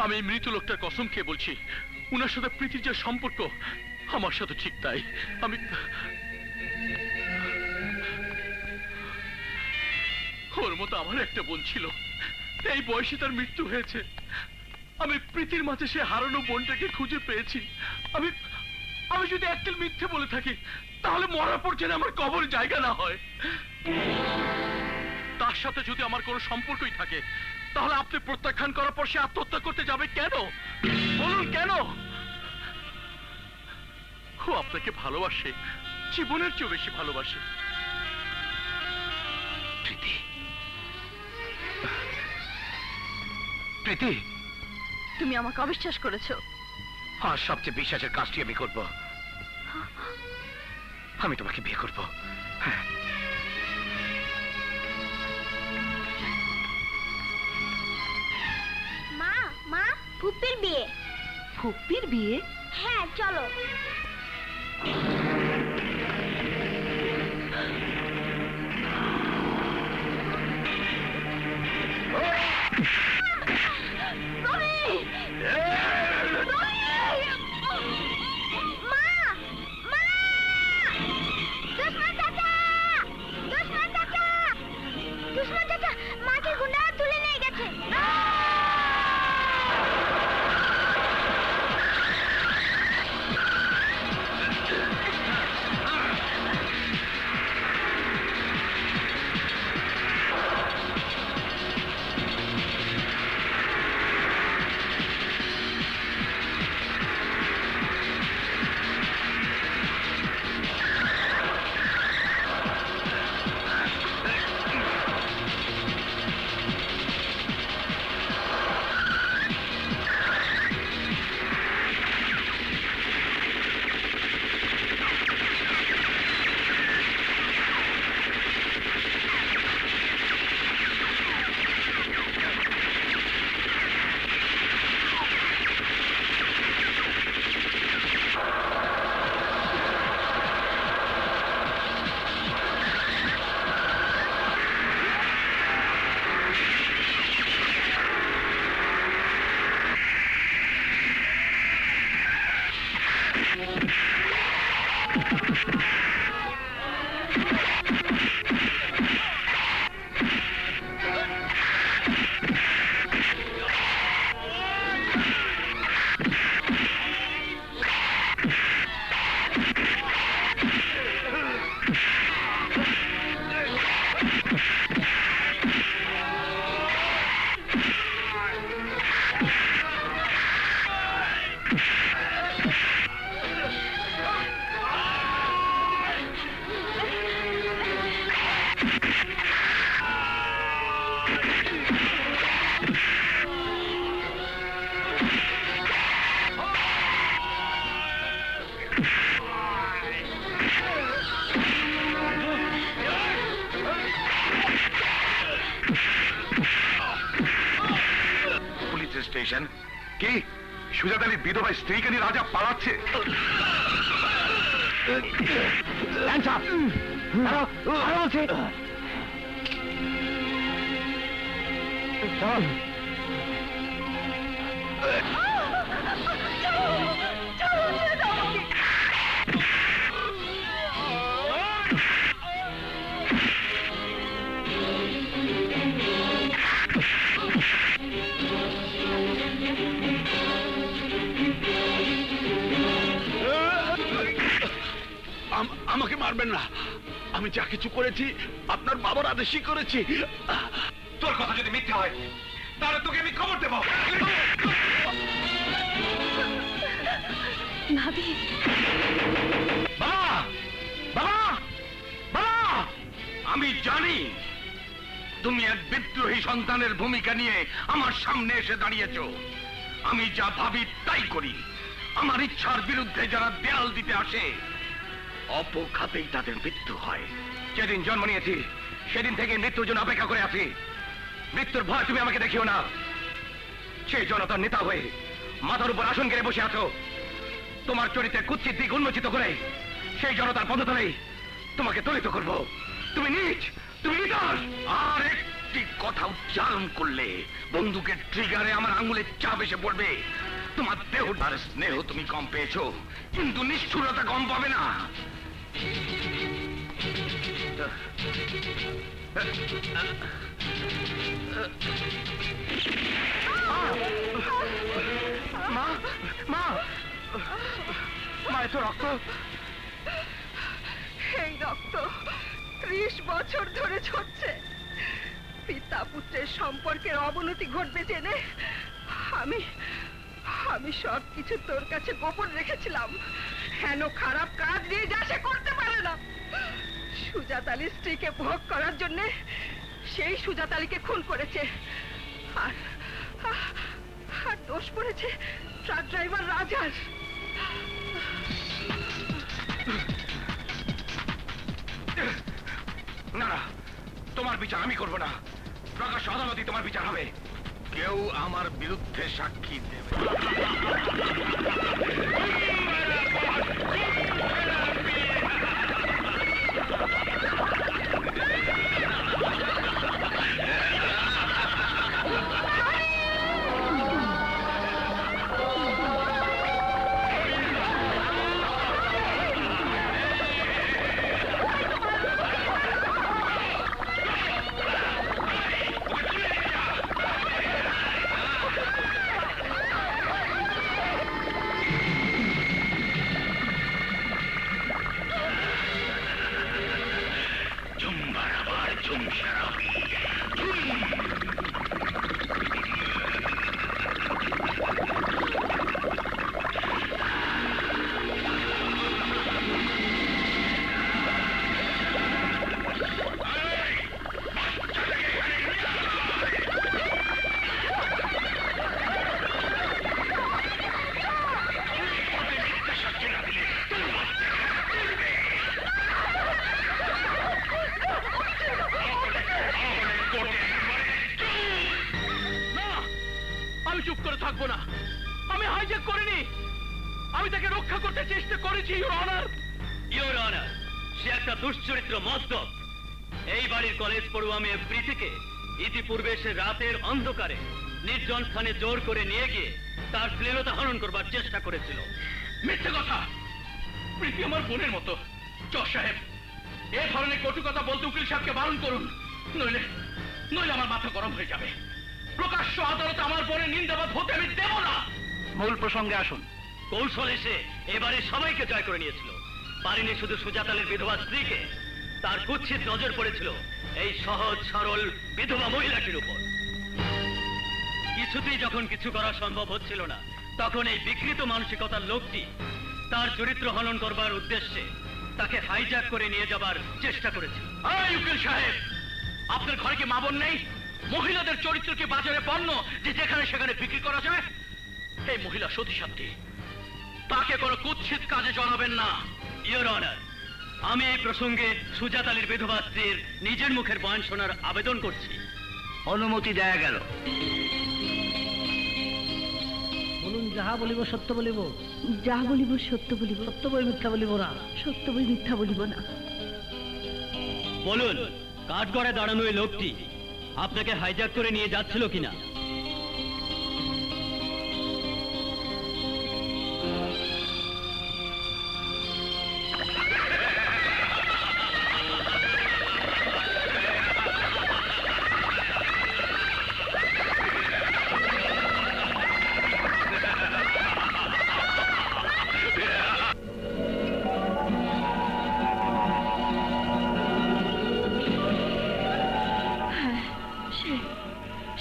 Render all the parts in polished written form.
আমি মৃত লোকটার কসম খেয়ে বলছি, উনার সাথে প্রীতির যে সম্পর্ক আমার সাথে ঠিক তাই। আমি ওর মতো আমার একটা বোন ছিল, এই বয়সে তার মৃত্যু হয়েছে। আমি প্রীতির মাঝে সে হারানো বোনটাকে খুঁজে পেয়েছি। আমি আমি যদি একদিন মিথ্যে বলে থাকি, তাহলে মরার পর যেন আমার কবর জায়গা না হয়। তার সাথে যদি আমার কোনো সম্পর্কই থাকে, তাহলে আপনি প্রত্যাখ্যান করার পর সে আত্মহত্যা করতে যাবে কেন? বলুন কেন? ও আপনাকে ভালোবাসে, জীবনের চেয়ে বেশি ভালোবাসে। প্রীতি, প্রীতি, তুমি আমাকে অবিশ্বাস করেছো। আর সবচেয়ে বিশ্বাসের কাজটি আমি করব। আমি তোমাকে বিয়ে করব। মা, মা, ফুপির বিয়ে। ফুপির বিয়ে? হ্যাঁ, চলো। মাকে গুন্ডারা তুলে নিয়ে গেছে। স্টেশন কি সুজাত আলী বিধবা স্ত্রীকে নিয়ে রাজা পালাচ্ছে? আমাকে মারবেন না, আমি যা কিছু করেছি আপনার বাবার আদেশই করেছি। তোর কথা যদি মিথ্যা হয় তাহলে তোকে আমি খবর দেব। বাবা, বাবা, বাবা, আমি জানি তুমি এক বিদ্রোহী সন্তানের ভূমিকা নিয়ে আমার সামনে এসে দাঁড়িয়েছ। আমি যা ভাবি তাই করি। আমার ইচ্ছার বিরুদ্ধে যারা দেয়াল দিতে আসে, অপঘাতেই তাদের মৃত্যু হয়। যেদিন জন্ম নিয়েছি সেদিন থেকে মৃত্যুর জন্য অপেক্ষা করে আছি। মৃত্যুর ভয় তুমি আমাকে দেখিও না। সেই জনতার নেতা হয়ে মাথার উপর আসন গেড়ে বসে আছো। তোমার চরিত্রে কুৎসিত দিক উন্মোচিত করে সেই জনতার পদতলেই তোমাকে দলিত করব। তুমি নীচ, তুমি নিদোষ। আর একটি কথা উচ্চারণ করলে বন্দুকের ট্রিগারে আমার আঙুলের চাপ এসে পড়বে। তোমার দেহ আর স্নেহ তুমি কম পেয়েছো, কিন্তু নিষ্ঠুরতা কম পাবে না। মা মা মা, এত রক্ত! এই রক্ত 30 বছর ধরে ঝরছে। পিতা পুত্রের সম্পর্কের অবনতি ঘটবে জেনে আমি আমি সবকিছু তোর কাছে গোপন রেখেছিলাম। হেন খারাপ কাজ নিয়ে যা সে করতে পারে না। সুজাত আলীর স্ত্রীকে ভোগ করার জন্য সেই সুজাত আলীকে খুন করেছে। আর আর দোষ পড়েছে ট্রাক ড্রাইভার রাজার। না না, তোমার বিচার আমি করব না। প্রকাশ্য আদালতে তোমার বিচার হবে। কেউ আমার বিরুদ্ধে সাক্ষী দেবে। আমি চুপ করে থাকবো না। আমি হাইজ্যাক করিনি, আমি তাকে রক্ষা করতে চেষ্টা করেছি। ইওর অনার, ইওর অনার, সে একটা দুশ্চরিত্র মদ্যপ। এই বাড়ির কলেজ পড়ুয়া মেয়ে প্রীতিকে ইতিপূর্বে সে রাতের অন্ধকারে নির্জন স্থানে জোর করে নিয়ে গিয়ে তার শ্লীলতা হরণ করবার চেষ্টা করেছিল। মিথ্যে কথা। প্রীতি আমার বোনের মতো। জজ সাহেব, এ ধরনের কটু কথা বলতে উকিল সাহেবকে বারণ করুন, নইলে নইলে আমার মাথা গরম হয়ে যাবে। প্রকাশ্য আদালতে আমার বোনের নিন্দাবাদ হতে আমি দেব না। মূল প্রসঙ্গে আসুন। কৌশলে সে এবারে সবাইকে জয় করে নিয়েছিল। পারেনি শুধু সুজাত আলীর বিধবা স্ত্রীকে, তার কুৎসিত নজর পড়েছিল এই সহজ সরল বিধবা মহিলাটির উপর। কিছুতেই যখন কিছু করা সম্ভব হচ্ছিল না, তখন এই বিকৃত মানসিকতার লোকটি তার চরিত্র হনন করবার উদ্দেশ্যে তাকে হাইজ্যাক করে নিয়ে যাবার চেষ্টা করেছিল। এই উকিল সাহেব, আপনার ঘরে কি মা বোন নেই? মহিলাদের চরিত্র কি বাজারে পণ্য যে যেখানে সেখানে বিক্রি করা যায়? এই মহিলা সতী সাধ্যী, তাকে কোনো কুৎসিত কাজে জড়াবেন না। ইওর অনার, আমি এই প্রসঙ্গে সুজাত আলীর বিধবা স্ত্রীর নিজের মুখের বয়ান শোনার আবেদন করছি। অনুমতি দেয়া গেল। বলুন, যাহা বলিব সত্য বলিব, যা বলিব সত্য বলিব, সত্য বই মিথ্যা বলিব না। সত্য বই মিথ্যা বলিব না। বলুন, কাঠগড়ায় দাঁড়ানো এই লোকটি আপনাকে হাইজ্যাক করে নিয়ে যাচ্ছিল কিনা? সে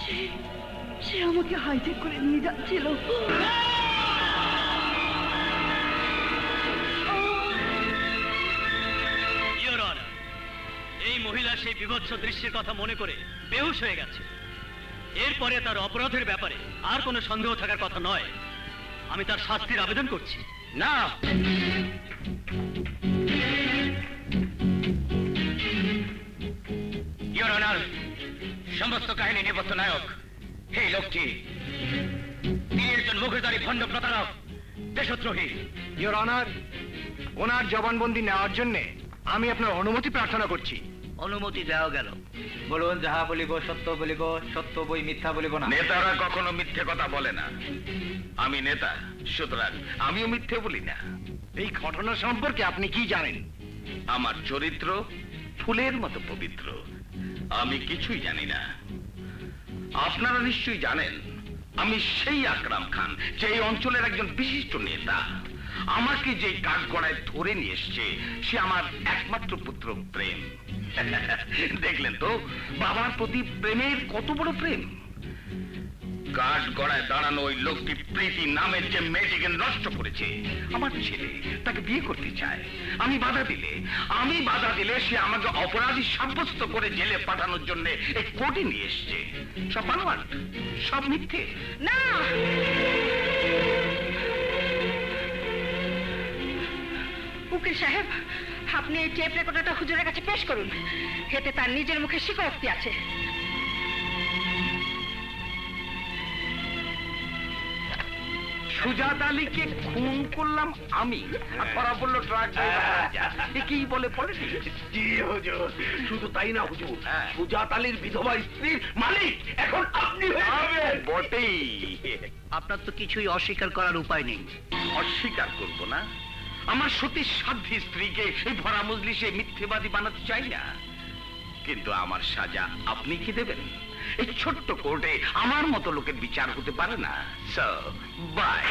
সে সে আমাকে হাইজ্যাক করে নিয়ে যাচ্ছিল। ইওর অনার, এই মহিলা সেই বিভৎস দৃশ্যের কথা মনে করে বেহুশ হয়ে গেছে। এরপরে তার অপরাধের ব্যাপারে আর কোনো সন্দেহ থাকার কথা নয়। আমি তার শাস্তির আবেদন করছি। না, ইওর অনার, সমস্ত কাহিনী নেপথ্য নায়ক এই লোকটি। তিনি একজন মুখোশধারী ভণ্ড প্রতারক, দেশদ্রোহী। ইওর অনার, ওনার জবানবন্দি নেওয়ার জন্য আমি আপনার অনুমতি প্রার্থনা করছি। অনুমতি দেওয়া গেল। বলুন, যাহা বলিব সত্য বলিব, সত্য বই মিথ্যা বলিব না। নেতারা কখনো মিথ্যে কথা বলে না। আমি নেতা, সুতরাং আমিও মিথ্যে বলি না। এই ঘটনা সম্পর্কে আপনি কি জানেন? আমার চরিত্র ফুলের মতো পবিত্র। আমি কিছুই জানি না। আপনারা নিশ্চয়ই জানেন আমি সেই আকরাম খান, যে এই অঞ্চলের একজন বিশিষ্ট নেতা। আমাকে যে কাঠগড়ায় ধরে নিয়ে এসছে সে আমার একমাত্র পুত্র প্রেম। দেখলেন তো বাবার প্রতি প্রেমের কত বড় প্রেম। কাঠগড়ায় দাঁড়ানো ওই লোকটি প্রীতি নামের যে মেয়েটিকে নষ্ট করেছে, আমার ছেলে তাকে বিয়ে করতে চায়। আমি বাধা দিলে সে আমাকে অপরাধী সাব্যস্ত করে জেলে পাঠানোর জন্য এই কোর্টে নিয়ে এসছে। সব বানোয়াট, সব মিথ্যে। না, উকিল সাহেব, আপনি এই টেপ রেকর্ডারটা হুজুরের কাছে পেশ করুন। এতে তার নিজের মুখে স্বীকারোক্তি আছে। সুজাত আলীকে খুন করলাম আমি, আর ধরা পড়লো ট্রাক কি বলে পলিটিক্স? জি হুজুর, শুধু তাই না হুজুর, হ্যাঁ। সুজাত আলীর বিধবা স্ত্রীর মালিক এখন আপনি হয়ে যাবেন। বটেই। আপনার তো কিছুই অস্বীকার করার উপায় নেই। অস্বীকার করব না? আমার সতী সাধ্বী স্ত্রীকে এই ভরা মজলিসে মিথ্যেবাদী বানাতে চাই না, কিন্তু আমার সাজা আপনি কি দেবেন? এই ছোট্ট কোর্টে আমার মতো লোকের বিচার হতে পারে না। So bye.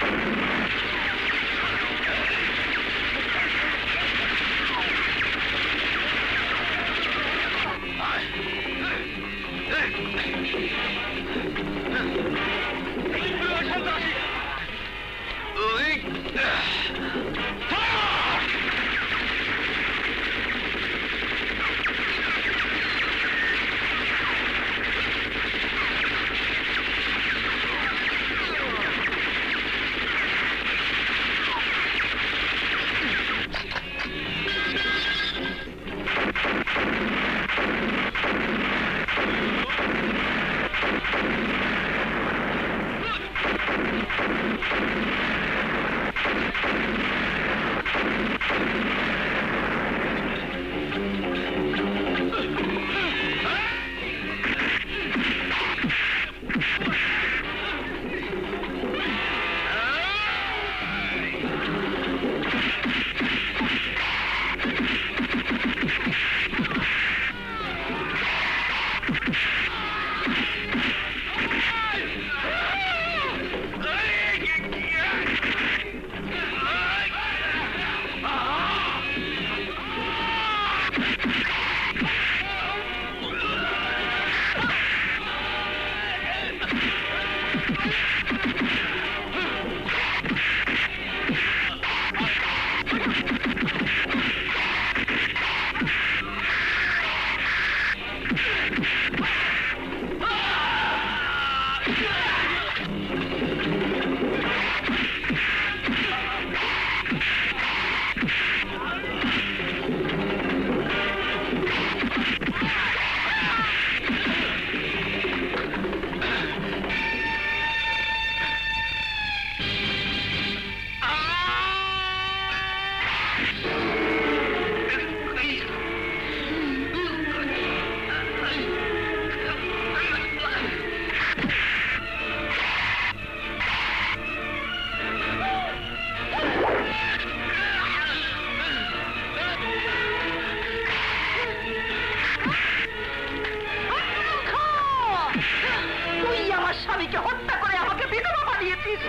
তুই আমার স্বামীকে হত্যা করে আমাকে বিধবা বানিয়েছিস।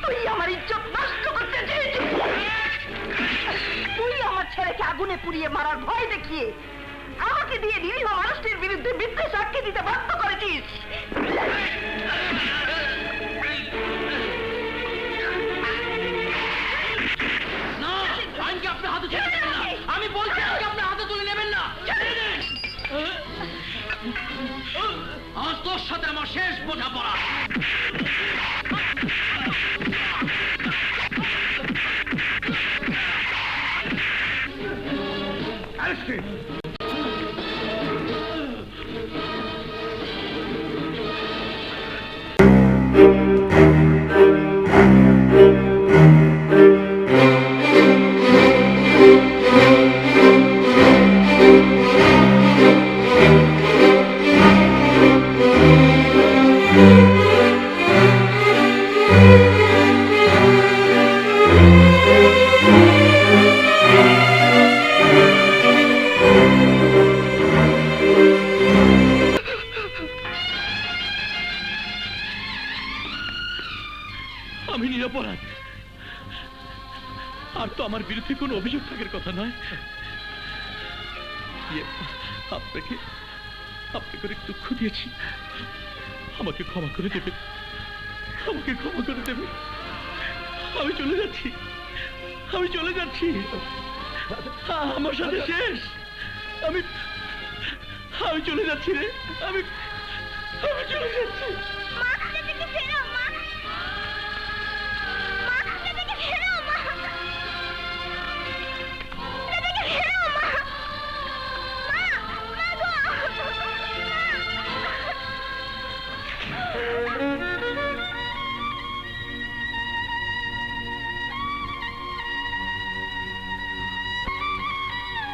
তুই আমার ইজ্জত নষ্ট করতে চেয়েছিস। তুই আমার ছেলেকে আগুনে পুড়িয়ে মারার ভয় দেখিয়ে আমাকে দিয়ে নিরীহ মানুষটির বিরুদ্ধে মিথ্যে সাক্ষী দিতে বাধ্য করেছিস। আমি বলছি আজকে আপনার হাতে তুলে নেবেন না। আজ তোর সাথে আমার শেষ বোঝাপড়া। বিরুদ্ধে কোনো অভিযোগ থাকার কথা নয়। আপনাকে আপনাকে অনেক দুঃখ দিয়েছি, আমাকে ক্ষমা করে দেবেন, আমাকে ক্ষমা করে দেবেন। আমি চলে যাচ্ছি, আমি চলে যাচ্ছি, আমার সাথে শেষ। আমি আমি চলে যাচ্ছি রে, আমি আমি চলে যাচ্ছি। মা দাদাকে ফেরাও মা, মা দাদাকে ফেরাও মা, দাদাকে ফেরাও মা, মা মা গো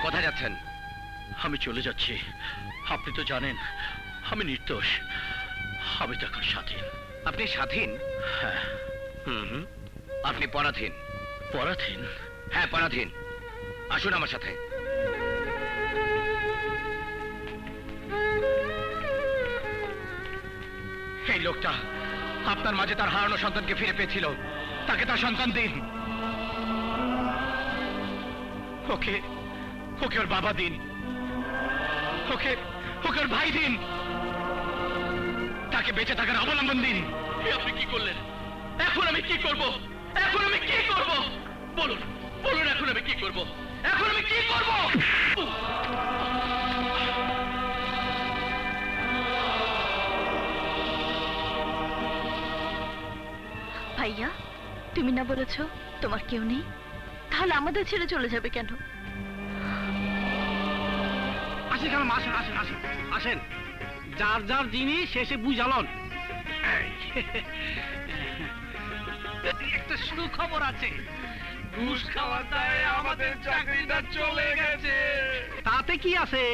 কোথায় যাচ্ছেন? আমি চলে যাচ্ছি। আপনি তো জানেন আমি নির্দোষ, আমি তো এখন স্বাধীন। আপনি স্বাধীন? হ্যাঁ। আপনি পরাধীন। পরাধীন? হ্যাঁ, পরাধীন। আসুন আমার সাথে। এই লোকটা আপনার মাঝে তার হারানো সন্তানকে ফিরে পেয়েছিল, তাকে তার সন্তান দিন। ওকে ওকে ওর বাবা দিন, ওকে ওকে ওর ভাই দিন, তাকে বেঁচে থাকার অবলম্বন দিন। আপনি কি করলেন? এখন আমি কি করব? এখন আমি কি করব? বলুন বলুন, এখন আমি কি করব? এখন আমি কি করব? ভাইয়া, তুমি না বলেছো তোমার কেউ নেই, তাহলে আমাদের ছেড়ে চলে যাবে কেন? আসেন কেন, আসেন আসেন আসেন আসেন, যার যার জিনিস শেষে বুঝালন। একটা সুখবর আছে, ঘুষ খাওয়ার দায়ে আমাদের চাকরিটা চলে গেছে। তাতে কি আছে?